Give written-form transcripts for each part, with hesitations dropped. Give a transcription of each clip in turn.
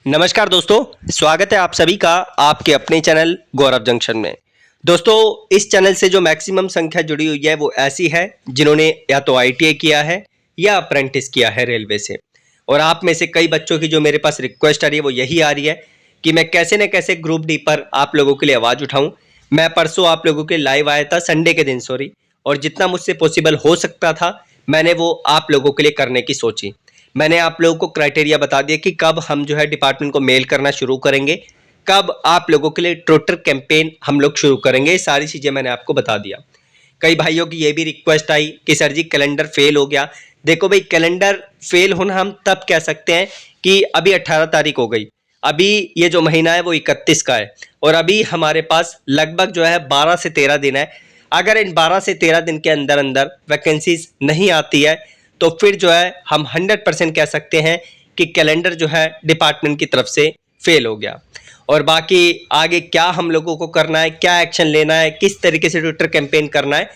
नमस्कार दोस्तों, स्वागत है आप सभी का आपके अपने चैनल गौरव जंक्शन में। दोस्तों, इस चैनल से जो मैक्सिमम संख्या जुड़ी हुई है वो ऐसी है जिन्होंने या तो आईटीआई किया है या अप्रेंटिस किया है रेलवे से। और आप में से कई बच्चों की जो मेरे पास रिक्वेस्ट आ रही है वो यही आ रही है कि मैं कैसे न कैसे ग्रुप डी पर आप लोगों के लिए आवाज़ उठाऊँ। मैं परसों आप लोगों के लाइव आया था, संडे के दिन सॉरी, और जितना मुझसे पॉसिबल हो सकता था मैंने वो आप लोगों के लिए करने की सोची। मैंने आप लोगों को क्राइटेरिया बता दिया कि कब हम जो है डिपार्टमेंट को मेल करना शुरू करेंगे, कब आप लोगों के लिए ट्विटर कैंपेन हम लोग शुरू करेंगे, ये सारी चीज़ें मैंने आपको बता दिया। कई भाइयों की ये भी रिक्वेस्ट आई कि सर जी कैलेंडर फेल हो गया। देखो भाई, कैलेंडर फेल होना हम तब कह सकते हैं कि अभी 18 तारीख हो गई, अभी ये जो महीना है वो 31 का है और अभी हमारे पास लगभग जो है 12 से 13 दिन है। अगर इन 12 से 13 दिन के अंदर अंदर वैकेंसीज नहीं आती है तो फिर जो है हम 100% कह सकते हैं कि कैलेंडर जो है डिपार्टमेंट की तरफ से फेल हो गया। और बाकी आगे क्या हम लोगों को करना है, क्या एक्शन लेना है, किस तरीके से ट्विटर कैंपेन करना है,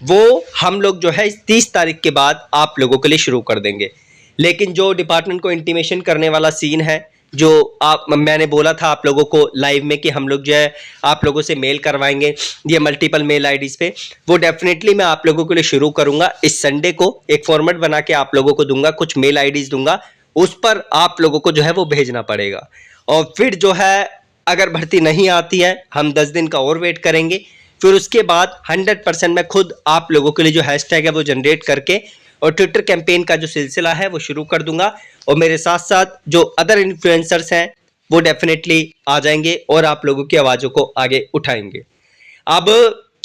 वो हम लोग जो है इस 30 तारीख के बाद आप लोगों के लिए शुरू कर देंगे। लेकिन जो डिपार्टमेंट को इंटीमेशन करने वाला सीन है, जो मैंने बोला था आप लोगों को लाइव में कि हम लोग जो है आप लोगों से मेल करवाएंगे ये मल्टीपल मेल आईडीज पे, वो डेफिनेटली मैं आप लोगों के लिए शुरू करूंगा। इस संडे को एक फॉर्मेट बना के आप लोगों को दूंगा, कुछ मेल आईडीज दूंगा, उस पर आप लोगों को जो है वो भेजना पड़ेगा। और फिर जो है अगर भर्ती नहीं आती है हम 10 दिन का और वेट करेंगे। फिर उसके बाद 100% मैं खुद आप लोगों के लिए जो हैशटैग है वो जनरेट करके और ट्विटर कैंपेन का जो सिलसिला है वो शुरू कर दूंगा। और मेरे साथ साथ जो अदर इन्फ्लुएंसर्स हैं वो डेफिनेटली आ जाएंगे और आप लोगों की आवाज़ों को आगे उठाएंगे। अब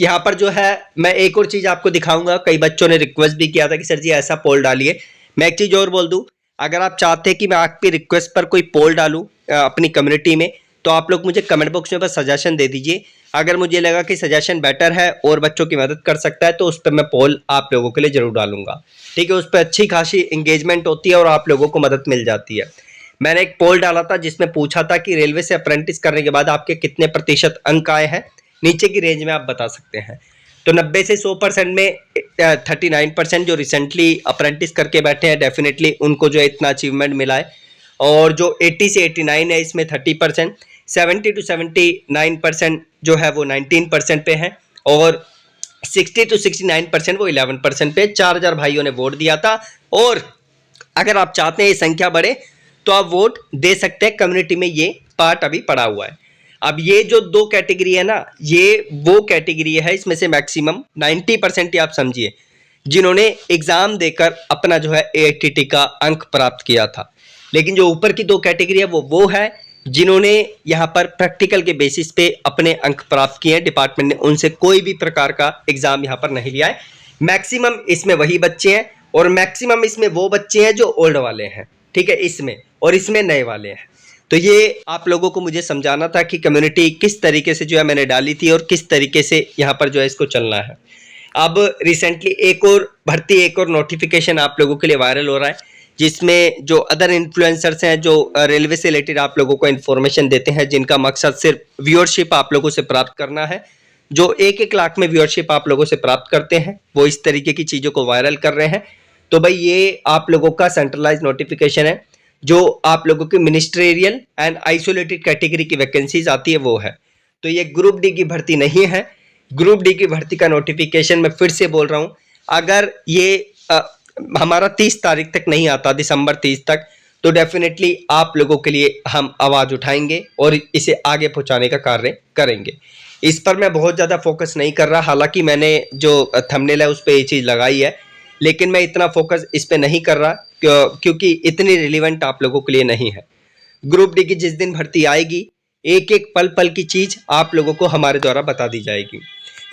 यहाँ पर जो है मैं एक और चीज़ आपको दिखाऊंगा। कई बच्चों ने रिक्वेस्ट भी किया था कि सर जी ऐसा पोल डालिए। मैं एक चीज़ और बोल दूँ, अगर आप चाहते हैं कि मैं आपकी रिक्वेस्ट पर कोई पोल डालूँ अपनी कम्युनिटी में, तो आप लोग मुझे कमेंट बॉक्स में बस सजेशन दे दीजिए। अगर मुझे लगा कि सजेशन बेटर है और बच्चों की मदद कर सकता है तो उस पर मैं पोल आप लोगों के लिए जरूर डालूंगा। ठीक है, उस पर अच्छी खासी इंगेजमेंट होती है और आप लोगों को मदद मिल जाती है। मैंने एक पोल डाला था जिसमें पूछा था कि रेलवे से अप्रेंटिस करने के बाद आपके कितने प्रतिशत अंक आए हैं, नीचे की रेंज में आप बता सकते हैं। तो 90 से 100% में 39% जो रिसेंटली अप्रेंटिस करके बैठे हैं डेफिनेटली उनको जो है इतना अचीवमेंट मिला है। और जो 80 से 89 है इसमें 30%, 70 टू 79% जो है वो 19% पे है और 60 टू 69% वो 11% पे। 4000 भाइयों ने वोट दिया था और अगर आप चाहते हैं ये संख्या बढ़े तो आप वोट दे सकते हैं। कम्युनिटी में ये पार्ट अभी पड़ा हुआ है। अब ये जो दो कैटेगरी है ना, ये वो कैटेगरी है, इसमें से मैक्सिमम 90% ही आप समझिए जिन्होंने एग्जाम देकर अपना जो है एआईटीटी का अंक प्राप्त किया था। लेकिन जो ऊपर की दो कैटेगरी है वो है जिन्होंने यहाँ पर प्रैक्टिकल के बेसिस पे अपने अंक प्राप्त किए हैं। डिपार्टमेंट ने उनसे कोई भी प्रकार का एग्जाम यहाँ पर नहीं लिया है। मैक्सिमम इसमें वही बच्चे हैं और मैक्सिमम इसमें वो बच्चे हैं जो ओल्ड वाले हैं, ठीक है, इसमें और इसमें नए वाले हैं। तो ये आप लोगों को मुझे समझाना था कि कम्युनिटी किस तरीके से जो है मैंने डाली थी और किस तरीके से यहाँ पर जो है इसको चलना है। अब रिसेंटली एक और भर्ती, एक और नोटिफिकेशन आप लोगों के लिए वायरल हो रहा है जिसमें जो अदर इन्फ्लुएंसर्स हैं जो रेलवे से रिलेटेड आप लोगों को इन्फॉर्मेशन देते हैं, जिनका मकसद सिर्फ व्यूअरशिप आप लोगों से प्राप्त करना है, जो 1-1 लाख में व्यूअरशिप आप लोगों से प्राप्त करते हैं, वो इस तरीके की चीज़ों को वायरल कर रहे हैं। तो भाई ये आप लोगों का सेंट्रलाइज नोटिफिकेशन है। जो आप लोगों की मिनिस्ट्रियल एंड आइसोलेटेड कैटेगरी की वैकेंसीज आती है वो है। तो ये ग्रुप डी की भर्ती नहीं है। ग्रुप डी की भर्ती का नोटिफिकेशन मैं फिर से बोल रहा हूँ, अगर ये हमारा 30 तारीख तक नहीं आता, दिसंबर 30 तक, तो डेफिनेटली आप लोगों के लिए हम आवाज़ उठाएंगे और इसे आगे पहुंचाने का कार्य करेंगे। इस पर मैं बहुत ज़्यादा फोकस नहीं कर रहा, हालांकि मैंने जो थंबनेल है उस पर ये चीज़ लगाई है, लेकिन मैं इतना फोकस इस पर नहीं कर रहा क्योंकि इतनी रिलीवेंट आप लोगों के लिए नहीं है। ग्रुप डी की जिस दिन भर्ती आएगी एक एक पल पल की चीज़ आप लोगों को हमारे द्वारा बता दी जाएगी।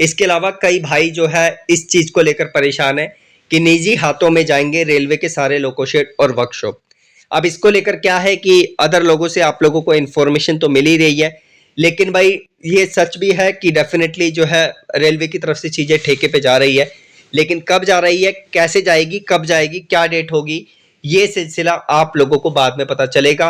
इसके अलावा कई भाई जो है इस चीज़ को लेकर परेशान है कि निजी हाथों में जाएंगे रेलवे के सारे लोकोशेड और वर्कशॉप। अब इसको लेकर क्या है कि अदर लोगों से आप लोगों को इन्फॉर्मेशन तो मिल ही रही है, लेकिन भाई ये सच भी है कि डेफिनेटली जो है रेलवे की तरफ से चीज़ें ठेके पे जा रही है, लेकिन कब जा रही है, कैसे जाएगी, कब जाएगी, क्या डेट होगी, ये सिलसिला आप लोगों को बाद में पता चलेगा।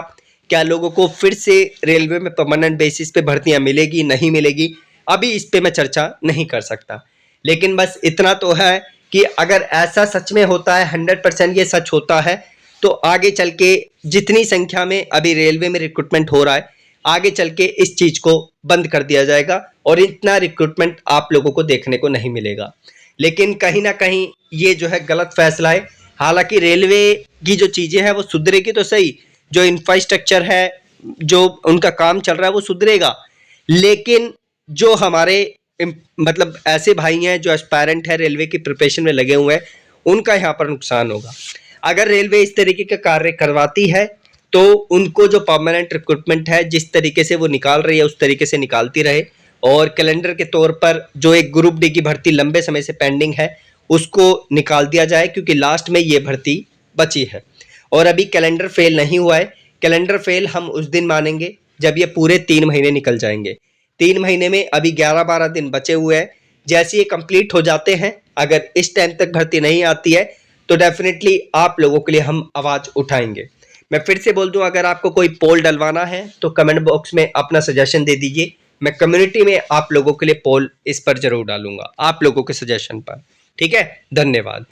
क्या लोगों को फिर से रेलवे में परमानेंट बेसिस पे भर्तियां मिलेगी, नहीं मिलेगी, अभी इस पे मैं चर्चा नहीं कर सकता। लेकिन बस इतना तो है कि अगर ऐसा सच में होता है, 100% ये सच होता है, तो आगे चल के जितनी संख्या में अभी रेलवे में रिक्रूटमेंट हो रहा है, आगे चल के इस चीज को बंद कर दिया जाएगा और इतना रिक्रूटमेंट आप लोगों को देखने को नहीं मिलेगा। लेकिन कहीं ना कहीं ये जो है गलत फैसला है। हालांकि रेलवे की जो चीजें हैं वो सुधरेगी तो सही, जो इंफ्रास्ट्रक्चर है, जो उनका काम चल रहा है वो सुधरेगा, लेकिन जो हमारे मतलब ऐसे भाई हैं जो एस्पायरेंट है, रेलवे की प्रिपरेशन में लगे हुए हैं, उनका यहाँ पर नुकसान होगा। अगर रेलवे इस तरीके का कार्य करवाती है तो उनको जो परमानेंट रिक्रूटमेंट है जिस तरीके से वो निकाल रही है उस तरीके से निकालती रहे, और कैलेंडर के तौर पर जो एक ग्रुप डी की भर्ती लंबे समय से पेंडिंग है उसको निकाल दिया जाए, क्योंकि लास्ट में ये भर्ती बची है। और अभी कैलेंडर फेल नहीं हुआ है। कैलेंडर फेल हम उस दिन मानेंगे जब ये पूरे 3 महीने निकल जाएंगे। 3 महीने में अभी 11-12 दिन बचे हुए हैं। जैसे ये कंप्लीट हो जाते हैं, अगर इस टाइम तक भर्ती नहीं आती है तो डेफिनेटली आप लोगों के लिए हम आवाज उठाएंगे। मैं फिर से बोल दूं, अगर आपको कोई पोल डलवाना है तो कमेंट बॉक्स में अपना सजेशन दे दीजिए। मैं कम्युनिटी में आप लोगों के लिए पोल इस पर जरूर डालूंगा, आप लोगों के सजेशन पर। ठीक है, धन्यवाद।